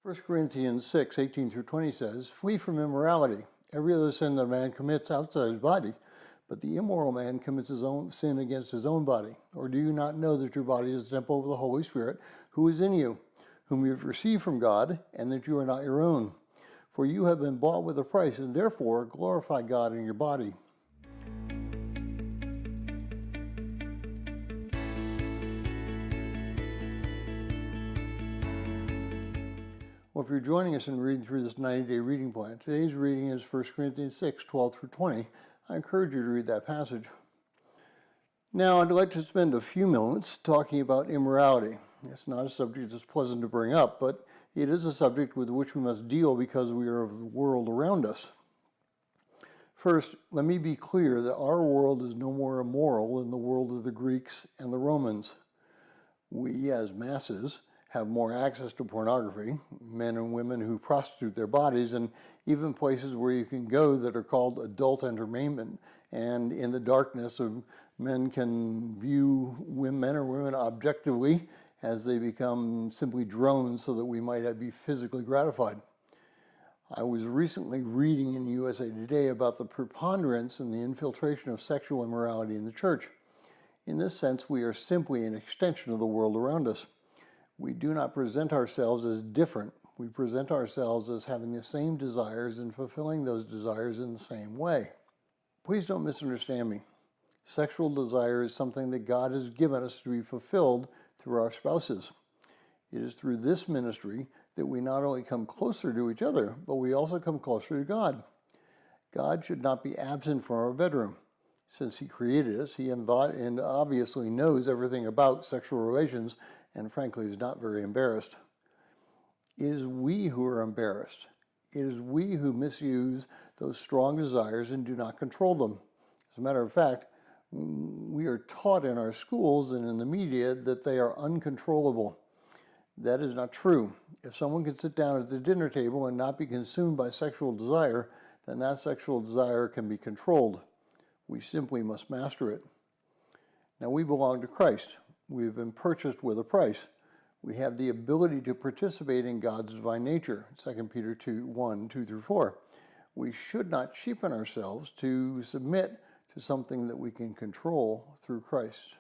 1 Corinthians 6:18 through 20 says, "Flee from immorality. Every other sin that a man commits outside his body, but the immoral man commits his own sin against his own body. Or do you not know that your body is the temple of the Holy Spirit, who is in you, whom you have received from God, and that you are not your own? For you have been bought with a price, and therefore glorify God in your body." Well, if you're joining us in reading through this 90-day reading plan, today's reading is 1 Corinthians 6:12 through 20. I encourage you to read that passage. Now, I'd like to spend a few moments talking about immorality. It's not a subject that's pleasant to bring up, but it is a subject with which we must deal because we are of the world around us. First, let me be clear that our world is no more immoral than the world of the Greeks and the Romans. We, as masses, have more access to pornography, men and women who prostitute their bodies, and even places where you can go that are called adult entertainment. And in the darkness, men can view men or women objectively as they become simply drones so that we might be physically gratified. I was recently reading in USA Today about the preponderance and the infiltration of sexual immorality in the church. In this sense, we are simply an extension of the world around us. We do not present ourselves as different. We present ourselves as having the same desires and fulfilling those desires in the same way. Please don't misunderstand me. Sexual desire is something that God has given us to be fulfilled through our spouses. It is through this ministry that we not only come closer to each other, but we also come closer to God. God should not be absent from our bedroom. Since He created us, He obviously knows everything about sexual relations, and frankly is not very embarrassed. It is we who are embarrassed. It is we who misuse those strong desires and do not control them. As a matter of fact, we are taught in our schools and in the media that they are uncontrollable. That is not true. If someone can sit down at the dinner table and not be consumed by sexual desire, then that sexual desire can be controlled. We simply must master it. Now, we belong to Christ. We've been purchased with a price. We have the ability to participate in God's divine nature, 2 Peter 2:1, 2 through 4. We should not cheapen ourselves to submit to something that we can control through Christ.